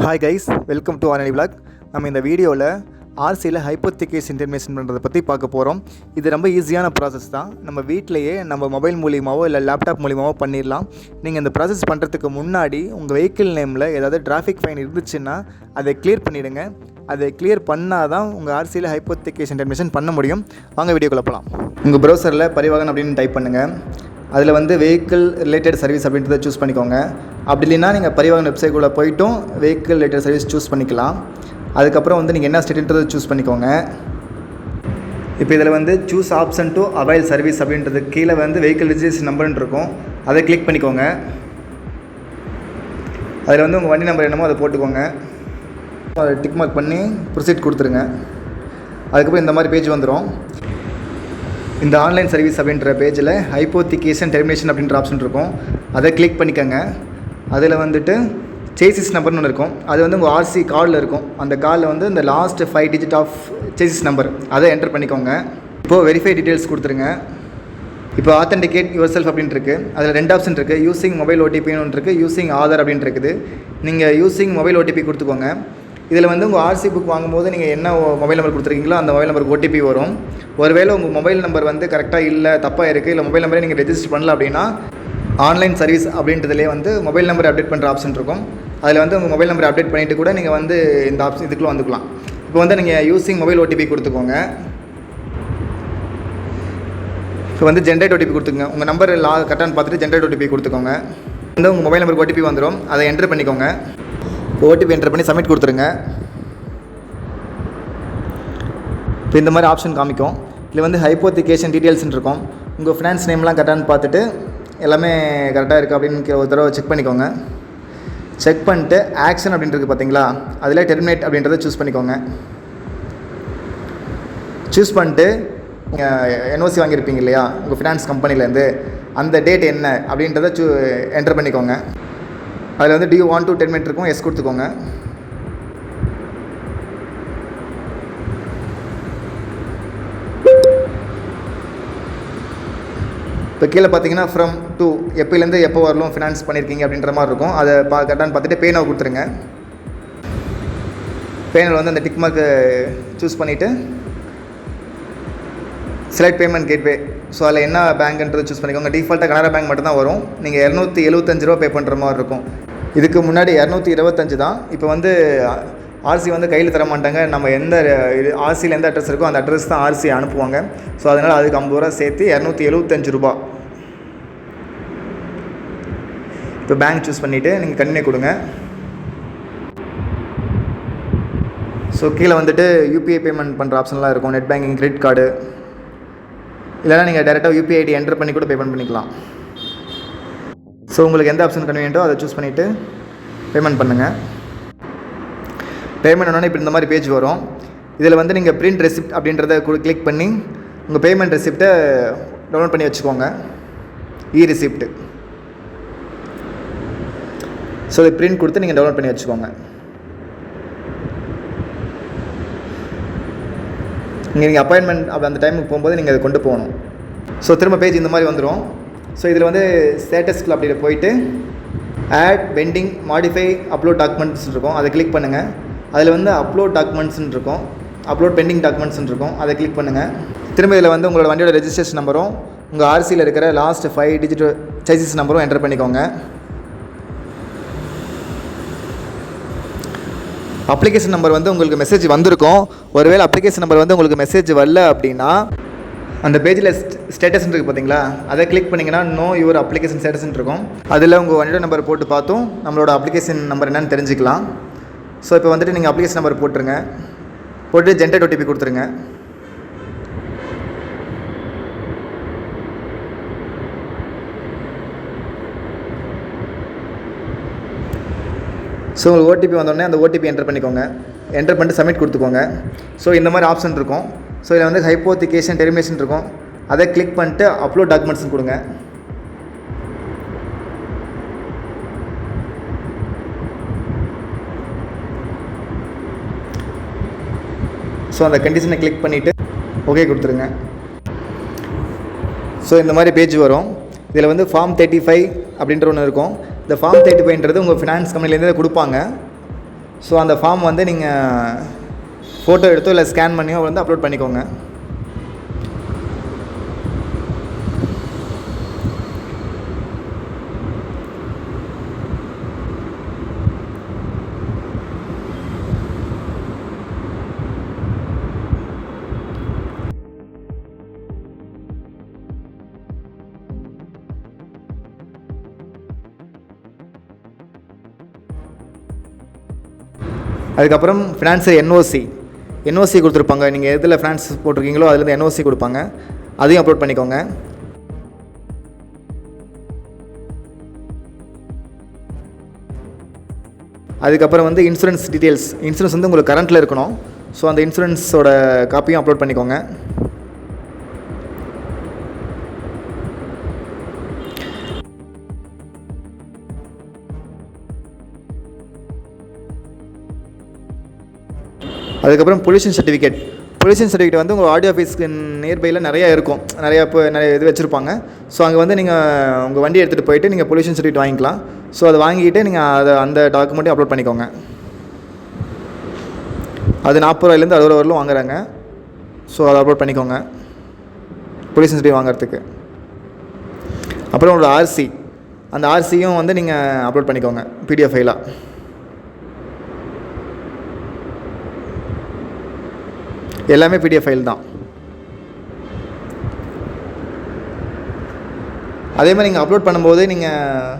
Hi guys, welcome to RNI vlog. நம்ம இந்த வீடியோவில் ஆர்சியில் ஹைப்போத்திகேஸ் இன்டர்மேஷன் பண்ணுறதை பற்றி பார்க்க போகிறோம். இது ரொம்ப ஈஸியான ப்ராசஸ் தான். நம்ம வீட்டிலையே நம்ம மொபைல் மூலியமாவோ இல்லை லேப்டாப் மூலியமாவோ பண்ணிடலாம். நீங்கள் இந்த ப்ராசஸ் பண்ணுறதுக்கு முன்னாடி உங்கள் வெஹிக்கிள் நேமில் ஏதாவது டிராஃபிக் ஃபைன் இருந்துச்சுன்னா அதை கிளியர் பண்ணிவிடுங்க. அதை கிளியர் பண்ணால் தான் உங்கள் ஆர்சியில் ஹைப்போத்திகேஸ் இன்டர்மேஷன் பண்ண முடியும். வாங்க வீடியோக்குள்ள போகலாம். உங்கள் ப்ரௌசரில் பரிவாகன் அப்படின்னு டைப் பண்ணுங்கள். அதில் வந்து வெஹிக்கிள் ரிலேட்டட் சர்வீஸ் அப்படின்றத சூஸ் பண்ணிக்கோங்க. அப்படி இல்லைன்னா நீங்கள் பரிவாகன் வெப்சைட்குள்ளே போய்ட்டும் வெஹிக்கிள் ரிலேட்டட் சர்வீஸ் சூஸ் பண்ணிக்கலாம். அதுக்கப்புறம் வந்து நீங்கள் என்ன ஸ்டேட்டுன்றதை சூஸ் பண்ணிக்கோங்க. இப்போ இதில் வந்து choose option to avail service அப்படின்றது கீழே வந்து வெஹிக்கிள் ரிஜிஸ்ட்ரேஷன் நம்பர்னு இருக்கும். அதை கிளிக் பண்ணிக்கோங்க. அதில் வந்து உங்கள் வண்டி நம்பர் என்னமோ அதை போட்டுக்கோங்க. அதை டிக் மார்க் பண்ணி ப்ரொசீட் கொடுத்துருங்க. அதுக்கப்புறம் இந்த மாதிரி பேஜ் வந்துடும். இந்த ஆன்லைன் சர்வீஸ் அப்படின்ற பேஜில் ஹைப்போத்திகேஷன் டெர்மினேஷன் அப்படின்ற ஆப்ஷன் இருக்கும். அதை கிளிக் பண்ணிக்கோங்க. அதில் வந்துட்டு சேசிஸ் நம்பர்னு ஒன்று இருக்கும். அது வந்து உங்கள் ஆர்சி கார்டில் இருக்கும். அந்த கார்டில் வந்து இந்த last 5 digit of chassis number அதை என்டர் பண்ணிக்கோங்க. இப்போது வெரிஃபை டீட்டெயில்ஸ் கொடுத்துருங்க. இப்போ ஆத்தென்டிகேட் யுவர் செல்ஃப் அப்படின்ட்டு இருக்குது. அதில் 2 ஆப்ஷன் இருக்குது. யூசிங் மொபைல் ஓடிபின்னு ஒன்று இருக்குது, யூசிங் ஆதார் அப்படின்ட்டு இருக்குது. நீங்கள் யூசிங் மொபைல் ஓடிபி கொடுத்துக்கோங்க. இதில் வந்து உங்கள் ஆர்சி புக் வாங்கும்போது நீங்கள் என்ன மொபைல் நம்பர் கொடுத்துருக்கீங்களோ அந்த மொபைல் நம்பருக்கு ஓடிபி வரும். ஒருவேளை உங்கள் மொபைல் நம்பர் வந்து கரெக்டாக இல்லை, தப்பாக இருக்குது, இல்லை மொபைல் நம்பரே நீங்கள் ரெஜிஸ்டர் பண்ணல அப்படின்னா ஆன்லைன் சர்வீஸ் அப்படின்றதுலேயே வந்து மொபைல் நம்பர் அப்டேட் பண்ணுற ஆப்ஷன் இருக்கும். அதில் வந்து உங்கள் மொபைல் நம்பர் அப்டேட் பண்ணிவிட்டு கூட நீங்கள் வந்து இந்த ஆப்ஷன் இதுக்குள்ளே வந்துக்கலாம். இப்போ வந்து நீங்கள் யூசிங் மொபைல் ஓடிபி கொடுத்துக்கோங்க. இப்போ வந்து ஜென்ரேட் ஓடிபி கொடுத்துக்கோங்க. உங்கள் நம்பர் கரெக்டானு பார்த்துட்டு ஜென்ரேட் ஓடிபி கொடுத்துக்கோங்க. வந்து உங்கள் மொபைல் நம்பருக்கு ஓடிபி வந்துடும். அதை என்டர் பண்ணிக்கோங்க. ஓடிபி என்டர் பண்ணி சப்மிட் கொடுத்துருங்க. இப்போ இந்த மாதிரி ஆப்ஷன் காமிக்கும். இதில் வந்து ஹைப்போத்திகேஷன் டீட்டெயில்ஸ்னு இருக்கும். உங்கள் ஃபினான்ஸ் நேம்லாம் கரெக்டானு பார்த்துட்டு எல்லாமே கரெக்டாக இருக்குது அப்படின்னு ஒரு தடவை செக் பண்ணிக்கோங்க. செக் பண்ணிட்டு ஆக்ஷன் அப்படின்றது பார்த்தீங்களா, அதில் டெர்மினேட் அப்படின்றத சூஸ் பண்ணிக்கோங்க. சூஸ் பண்ணிட்டு என்ஓசி வாங்கியிருப்பீங்க இல்லையா உங்கள் ஃபினான்ஸ் கம்பெனிலேருந்து, அந்த டேட் என்ன அப்படின்றத என்டர் பண்ணிக்கோங்க. அதில் வந்து டியூ வாண்ட் டு டெர்மினேட் இருக்கும், எஸ் கொடுத்துக்கோங்க. இப்போ கீழே பார்த்தீங்கன்னா ஃப்ரம் டூ எப்போலேருந்து எப்போ வரலும் ஃபினான்ஸ் பண்ணியிருக்கீங்க அப்படின்ற மாதிரி இருக்கும். அதை கரெக்டானு பார்த்துட்டு பேனோ கொடுத்துருங்க. பேனில் வந்து அந்த டிக் மார்க்கு சூஸ் பண்ணிவிட்டு செலக்ட் பேமெண்ட் கேட்வே. ஸோ அதில் என்ன பேங்க்ன்றது சூஸ் பண்ணிக்கோங்க. டிஃபால்ட்டாக கனரா பேங்க் மட்டும் தான் வரும். நீங்கள் 275 ரூபா பே பண்ணுற மாதிரி இருக்கும். இதுக்கு முன்னாடி 225 தான். இப்போ வந்து ஆர்சி வந்து கையில் தர மாட்டாங்க. நம்ம எந்த ஆர்சியில் எந்த அட்ரஸ் இருக்கோ அந்த அட்ரஸ் தான் ஆர்சி அனுப்புவாங்க. ஸோ அதனால் அதுக்கு 50 ரூபா சேர்த்து 275 ரூபா. இப்போ பேங்க் சூஸ் பண்ணிவிட்டு நீங்கள் கண்டினியூ கொடுங்க. ஸோ கீழே வந்துட்டு யூபிஐ பேமெண்ட் பண்ணுற ஆப்ஷன்லாம் இருக்கும். நெட் பேங்கிங், கிரெடிட் கார்டு, இல்லைனா நீங்கள் டேரெக்டாக யூபிஐ ஐடி என்டர் பண்ணி கூட பேமெண்ட் பண்ணிக்கலாம். ஸோ உங்களுக்கு எந்த ஆப்ஷன் கன்வீனியன்ட்டோ அதை சூஸ் பண்ணிவிட்டு பேமெண்ட் பண்ணுங்கள். பேமெண்ட் ஒன்று இப்போ இந்த மாதிரி பேஜ் வரும். இதில் வந்து நீங்கள் பிரிண்ட் ரெசிப்ட் அப்படின்றத கிளிக் பண்ணி உங்கள் பேமெண்ட் ரெசிப்டை டவுன்லோட் பண்ணி வச்சுக்கோங்க. ரெசிப்ட். ஸோ இதை பிரிண்ட் கொடுத்து நீங்கள் டவுன்லோட் பண்ணி வச்சுக்கோங்க. நீங்கள் அப்பாயின்மெண்ட் அந்த டைமுக்கு போகும்போது நீங்கள் அதை கொண்டு போகணும். ஸோ திரும்ப பேஜ் இந்த மாதிரி வந்துடும். ஸோ இதில் வந்து ஸ்டேட்டஸ்க்குள்ள அப்படி போயிட்டு add pending modify upload documents இருக்கும். அதை கிளிக் பண்ணுங்கள். அதில் வந்து அப்லோட் டாக்குமெண்ட்ஸ்ன்னு இருக்கும், அப்லோட் பெண்டிங் டாக்குமெண்ட்ஸ்ன்னு இருக்கும். அதை கிளிக் பண்ணுங்கள். திரும்ப இதில் வந்து உங்களோட வண்டியோட ரெஜிஸ்ட்ரேஷன் நம்பரும் உங்கள் ஆர்சியில் இருக்கிற லாஸ்ட் 5 டிஜிட் சேசிஸ் நம்பரும் என்டர் பண்ணிக்கோங்க. அப்ளிகேஷன் நம்பர் வந்து உங்களுக்கு மெசேஜ் வந்திருக்கும். ஒருவேளை அப்ளிகேஷன் நம்பர் வந்து உங்களுக்கு மெசேஜ் வரல அப்படின்னா அந்த பேஜில் ஸ்டேட்டஸ் இருக்குது பார்த்தீங்களா, அதை கிளிக் பண்ணிங்கன்னா நோ யுவர் அப்ளிகேஷன் ஸ்டேட்டஸ்ன்னு இருக்கும். அதில் உங்கள் வண்டியோட நம்பர் போட்டு பார்த்தும் நம்மளோட அப்ளிகேஷன் நம்பர் என்னன்னு தெரிஞ்சுக்கலாம். ஸோ இப்போ வந்துட்டு நீங்கள் அப்ளிகேஷன் நம்பர் போட்டுருங்க. போட்டு ஜென்ரேட் ஓடிபி கொடுத்துருங்க. ஸோ உங்களுக்கு ஓடிபி வந்தோடனே அந்த ஓடிபி என்டர் பண்ணிக்கோங்க. என்டர் பண்ணிட்டு சப்மிட் கொடுத்துக்கோங்க. ஸோ இந்த மாதிரி ஆப்ஷன் இருக்கும். ஸோ இதில் வந்து ஹைப்போத்திகேஷன் டெர்மினேஷன் இருக்கும். அதை கிளிக் பண்ணிட்டு அப்லோட் டாக்குமெண்ட்ஸ் கொடுங்க. ஸோ அந்த கண்டிஷனை கிளிக் பண்ணிவிட்டு ஓகே கொடுத்துருங்க. ஸோ இந்த மாதிரி பேஜ் வரும். இதில் வந்து ஃபார்ம் 35 அப்படின்ற ஒன்று இருக்கும். இந்த ஃபார்ம் 35ன்றது உங்கள் ஃபினான்ஸ் கம்பெனிலேருந்து கொடுப்பாங்க. ஸோ அந்த ஃபார்ம் வந்து நீங்கள் ஃபோட்டோ எடுத்தோ இல்லை ஸ்கேன் பண்ணியோ வந்து அப்லோட் பண்ணிக்கோங்க. அதுக்கப்புறம் ஃபினான்ஸு என்ஓசி கொடுத்துருப்பாங்க. நீங்கள் எதில் ஃபினான்ஸ் போட்டிருக்கீங்களோ அதுலேருந்து என்ஓசி கொடுப்பாங்க, அதையும் அப்லோட் பண்ணிக்கோங்க. அதுக்கப்புறம் வந்து இன்சூரன்ஸ் டீட்டெயில்ஸ், இன்சூரன்ஸ் வந்து உங்களுக்கு கரண்ட்டில் இருக்கணும். ஸோ அந்த இன்சூரன்ஸோட காப்பியும் அப்லோட் பண்ணிக்கோங்க. அதுக்கப்புறம் பொல்யூஷன் சர்டிஃபிகேட் வந்து உங்கள் ஆடியோ ஆஃபீஸ்க்கு நியர்பையில் நிறையா இருக்கும், நிறைய இது வச்சுருப்பாங்க. ஸோ அங்கே வந்து நீங்கள் உங்கள் வண்டி எடுத்துகிட்டு போயிட்டு நீங்கள் பொல்யூஷன் சர்டிஃபிகேட் வாங்கிக்கலாம். ஸோ அதை வாங்கிட்டு நீங்கள் அந்த டாக்குமெண்ட்டையும் அப்லோட் பண்ணிக்கோங்க. அது 40 ரூபாயிலேருந்து 60 ரூபா வரலும் வாங்குறாங்க. ஸோ அதை அப்லோட் பண்ணிக்கோங்க பொல்யூஷன் சர்டிஃபிகேட் வாங்குறதுக்கு. அப்புறம் உங்களோட ஆர்சி, அந்த ஆர்சியும் வந்து நீங்கள் அப்லோட் பண்ணிக்கோங்க பிடிஎஃப் ஃபைலாக. எல்லாமே பிடிஎஃப் ஃபைல் தான். அதே மாதிரி நீங்கள் அப்லோட் பண்ணும்போது நீங்கள்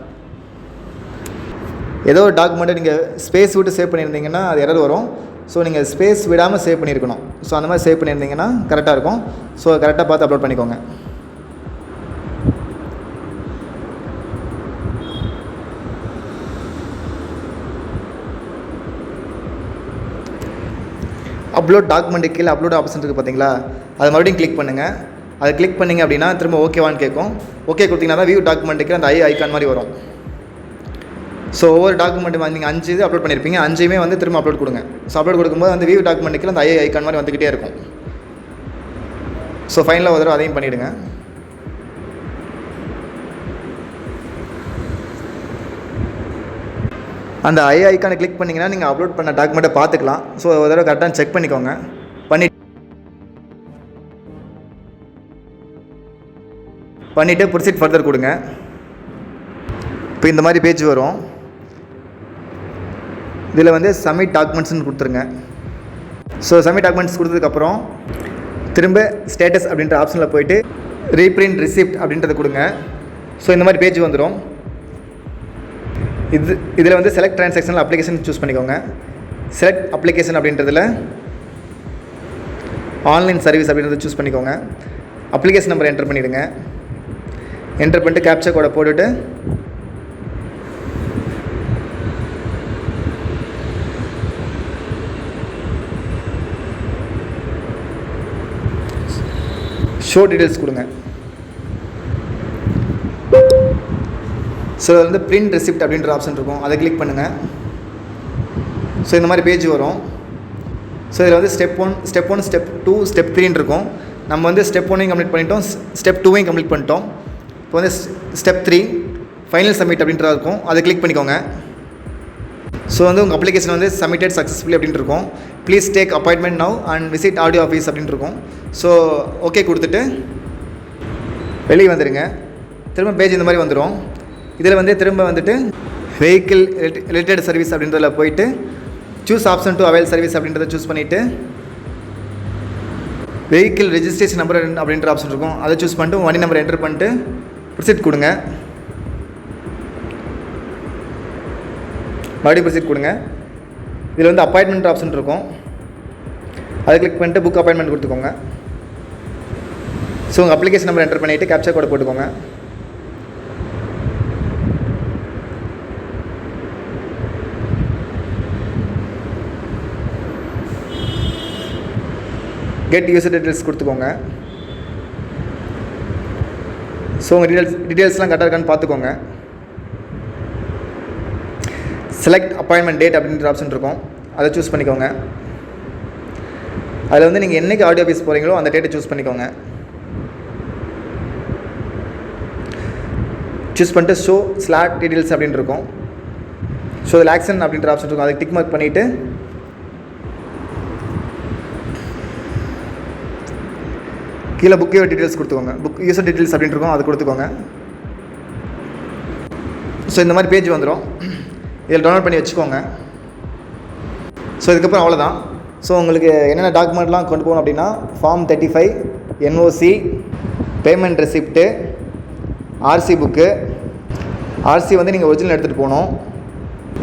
ஏதோ ஒரு டாக்குமெண்ட்டை நீங்கள் ஸ்பேஸ் விட்டு சேவ் பண்ணியிருந்தீங்கன்னா அது எரர் வரும். ஸோ நீங்கள் ஸ்பேஸ் விடாமல் சேவ் பண்ணியிருக்கணும். ஸோ அந்த மாதிரி சேவ் பண்ணியிருந்தீங்கன்னா கரெக்டாக இருக்கும். ஸோ கரெக்டாக பார்த்து அப்லோட் பண்ணிக்கோங்க. அப்லோட் டாக்குமெண்ட்டு கீழே அப்லோட் ஆப்ஷன் இருக்குது பார்த்தீங்களா, அதை மறுபடியும் கிளிக் பண்ணுங்கள். அதை கிளிக் பண்ணிங்க அப்படின்னா திரும்ப ஓகேவான்னு கேட்கும். ஓகே கொடுத்தீங்கன்னா தான் வியூ டாக்குமெண்ட்டுக்கு அந்த ஐகான் மாதிரி வரும். ஸோ ஒவ்வொரு டாக்குமெண்ட்டு நீங்கள் 5 இது அப்லோட் பண்ணியிருப்பீங்க, 5மே வந்து திரும்ப அப்லோட் கொடுங்க. ஸோ அப்லோட் கொடுக்கும்போது அந்த வியூ டாக்குமெண்ட்டுக்கு அந்த ஐகான் மாதிரி வந்துக்கிட்டே இருக்கும். ஸோ ஃபைனலாக ஒரு தடவை அதையும் பண்ணிவிடுங்க. அந்த ஐகானை கிளிக் பண்ணிங்கன்னா நீங்கள் அப்லோட் பண்ண டாக்குமெண்ட்டை பார்த்துக்கலாம். ஸோ ஒரு தடவை கரெக்டாக செக் பண்ணிக்கோங்க. பண்ணிவிட்டு ப்ரொசீட் ஃபர்தர் கொடுங்க. இப்போ இந்த மாதிரி பேஜ் வரும். இதில் வந்து சப்மிட் டாக்குமெண்ட்ஸ்னு கொடுத்துருங்க. ஸோ சப்மிட் டாக்குமெண்ட்ஸ் கொடுத்ததுக்கப்புறம் திரும்ப ஸ்டேட்டஸ் அப்படின்ற ஆப்ஷனில் போய்ட்டு ரீப்ரிண்ட் ரிசிப்ட் அப்படின்றத கொடுங்க. ஸோ இந்த மாதிரி பேஜ் வந்துடும். இதில் வந்து செலக்ட் ட்ரான்சாக்ஷனல் அப்ளிகேஷன் சூஸ் பண்ணிக்கோங்க. செலக்ட் அப்ளிகேஷன் அப்படின்றதில் ஆன்லைன் சர்வீஸ் அப்படின்றத சூஸ் பண்ணிக்கோங்க. அப்ளிகேஷன் நம்பர் என்டர் பண்ணிவிடுங்க. என்டர் பண்ணிட்டு கேப்சா கோடை போட்டுட்டு ஷோ டீட்டெயில்ஸ் கொடுங்க. ஸோ வந்து பிரிண்ட் ரெசிப்ட் அப்படின்ற ஆப்ஷன் இருக்கும், அதை கிளிக் பண்ணுங்கள். ஸோ இந்த மாதிரி பேஜ் வரும். ஸோ இதில் வந்து ஸ்டெப் 1 ஸ்டெப் 2 ஸ்டெப் 3 இருக்கும். நம்ம வந்து ஸ்டெப் 1ஐயும் கம்ப்ளீட் பண்ணிட்டோம், ஸ்டெப் 2ஐயும் கம்ப்ளீட் பண்ணிட்டோம். இப்போ வந்து ஸ்டெப் 3 ஃபைனல் சப்மிட் அப்படின்றதா இருக்கும், அதை கிளிக் பண்ணிக்கோங்க. ஸோ வந்து உங்கள் அப்ளிகேஷன் வந்து சப்மிட்டட் சக்ஸஸ்ஃபுல்லி அப்படின்ட்டு இருக்கும். Please take appointment now and visit audio office அப்படின்ட்டு இருக்கும். ஸோ ஓகே கொடுத்துட்டு வெளியே வந்துடுங்க. திரும்ப பேஜ் இந்த மாதிரி வந்துடும். இதில் வந்து திரும்ப வந்துட்டு வெஹிக்கிள் ரிலேட்டட் சர்வீஸ் அப்படின்றதில் போயிட்டு choose option to avail service அப்படின்றத சூஸ் பண்ணிவிட்டு வெஹிக்கிள் ரெஜிஸ்ட்ரேஷன் நம்பர் அப்படின்ற ஆப்ஷன் இருக்கும், அதை சூஸ் பண்ணிட்டு வண்டி நம்பர் என்டர் பண்ணிட்டு ப்ரொசீட் கொடுங்க. மறுபடியும் ப்ரொசீட் கொடுங்க. இதில் வந்து அப்பாயின்மெண்ட் ஆப்ஷன் இருக்கும், அதை கிளிக் பண்ணிட்டு புக் அப்பாயின்மெண்ட் கொடுத்துக்கோங்க. ஸோ உங்கள் அப்ளிகேஷன் நம்பர் என்டர் பண்ணிவிட்டு கேப்சா கோடை போட்டுக்கோங்க. கெட் யூசர் டீட்டெயில்ஸ் கொடுத்துக்கோங்க. ஸோ உங்கள் டீட்டெயில்ஸ்லாம் கரெக்டாக இருக்கான்னு பார்த்துக்கோங்க. செலக்ட் அப்பாயின்மெண்ட் டேட் அப்படின்ற ஆப்ஷன் இருக்கும், அதை சூஸ் பண்ணிக்கோங்க. அதில் வந்து நீங்கள் என்றைக்கு ஆடியோ ஆஃபீஸ் போகிறீங்களோ அந்த டேட்டை சூஸ் பண்ணிக்கோங்க. சூஸ் பண்ணிட்டு ஷோ ஸ்லாட் டீட்டெயில்ஸ் அப்படின்னு இருக்கும், ஸோ அதில் ஆக்ஷன் அப்படின்ற ஆப்ஷன் இருக்கும், அதுக்கு டிக் மார்க் பண்ணிவிட்டு கீழே புக் யூர் டீட்டெயில்ஸ் கொடுத்துக்கோங்க. புக் யூசர் டீட்டெயில்ஸ் அப்படின்னு இருக்கும், அது கொடுத்துக்கோங்க. ஸோ இந்த மாதிரி பேஜ் வந்துடும். இதில் டவுன்லோட் பண்ணி வச்சுக்கோங்க. ஸோ இதுக்கப்புறம் அவ்வளோதான். ஸோ உங்களுக்கு என்னென்ன டாக்குமெண்ட்லாம் கொண்டு போகணும் அப்படின்னா form 35, NOC, payment receipt, RC book. RC வந்து நீங்கள் ஒரிஜினல் எடுத்துகிட்டு போகணும்.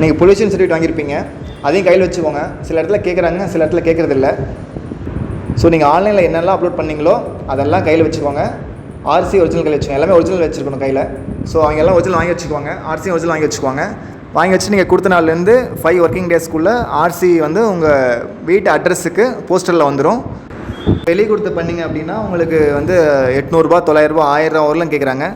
நீங்கள் பொல்யூஷன் சர்டிஃபிகேட் வாங்கியிருப்பீங்க, அதையும் கையில் வச்சுக்கோங்க. சில இடத்துல கேட்குறாங்க, சில இடத்துல கேட்குறதில்ல. ஸோ நீங்கள் ஆன்லைனில் என்னெல்லாம் அப்லோட் பண்ணிங்களோ அதெல்லாம் கையில் வச்சுக்கோங்க. ஆர்சி ஒரிஜினல் கையில் வச்சுக்கோங்க. எல்லாமே ஒரிஜினல் வச்சுருக்கணும் கையில். ஸோ அவங்க எல்லாம் ஒரிஜினல் வாங்கி வச்சுக்குவாங்க, ஆர்சி ஒரிஜினல் வாங்கி வச்சுக்குவாங்க. வாங்கி வச்சு நீங்கள் கொடுத்த நாள்லேருந்து 5 ஒர்க்கிங் டேஸ்க்குள்ளே ஆர்சி வந்து உங்கள் வீட்டு அட்ரஸுக்கு போஸ்டரில் வந்துடும். வெளியே கொடுத்து பண்ணிங்க அப்படின்னா உங்களுக்கு வந்து 800 900 1000 வரலாம் கேட்குறாங்க.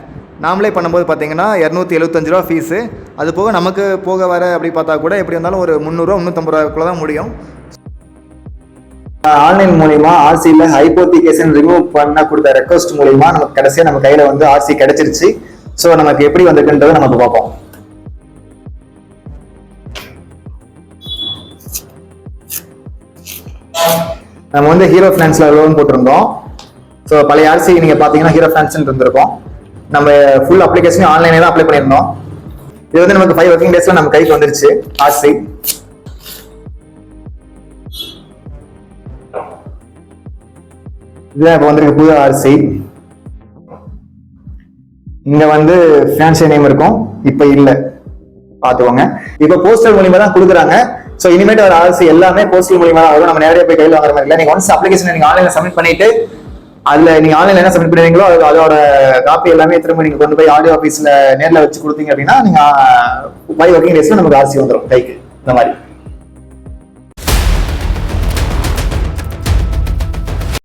நாமளே பண்ணும்போது பார்த்தீங்கன்னா 275 ரூபா ஃபீஸு. அது போக நமக்கு போக வர அப்படி பார்த்தா கூட எப்படி இருந்தாலும் ஒரு 300 350 ரூபாய்க்குள்ளே தான் முடியும். ஆன்லைன் மூலிமா ஆர்சியில் ஹைப்போத்திகேஷன் ரிமூவ் பண்ண கொடுத்த ரெக்வஸ்ட் மூலிமா நமக்கு கடைசியாக நம்ம கையில் வந்து ஆர்சி கிடைச்சிருச்சு. ஸோ நமக்கு எப்படி வந்திருக்குன்றதை நமக்கு பார்ப்போம். நம்ம வந்து ஹீரோ ஃபினான்ஸ்ல லோன் போட்டிருந்தோம். ஸோ பழைய ஆர்சி நீங்கள் பார்த்தீங்கன்னா ஹீரோ ஃபினான்ஸ் இருந்திருக்கும். நம்ம ஃபுல் அப்ளிகேஷன் ஆன்லைனே தான் அப்ளை பண்ணியிருந்தோம். இது வந்து நமக்கு 5 ஒர்க்கிங் டேஸ்ல நம்ம கைக்கு வந்துருச்சு ஆர்சி. இதுதான் இப்போ வந்திருக்கு புது ஆர்சி. இங்க வந்து ஃபினான்ஷியல் நேம் இருக்கும், இப்போ இல்லை, பார்த்துக்கோங்க. இப்போ போஸ்டல் மூலியமா தான் கொடுக்குறாங்க. ஸோ இனிமேட்டு ஒரு ஆர்சி எல்லாமே போஸ்டல் மூலியமா தான் வரும். நம்ம நேரடியாக போய் கையில் வாங்குற மாதிரி இல்லை. நீங்க ஒன்ஸ் அப்ளிகேஷன் நீங்க ஆன்லைன்ல சப்மிட் பண்ணிட்டு அதுல நீங்க ஆன்லைன்ல என்ன சப்மிட் பண்ணுவீங்களோ அதோட காப்பி எல்லாமே திரும்ப நீங்க கொண்டு போய் ஆடியோ ஆஃபீஸ்ல நேரில் வச்சு கொடுத்தீங்க அப்படின்னா நீங்க 5 ஒர்க்கிங் டேஸ்ல நமக்கு ஆர்சி வந்துடும் கைக்கு. இந்த மாதிரி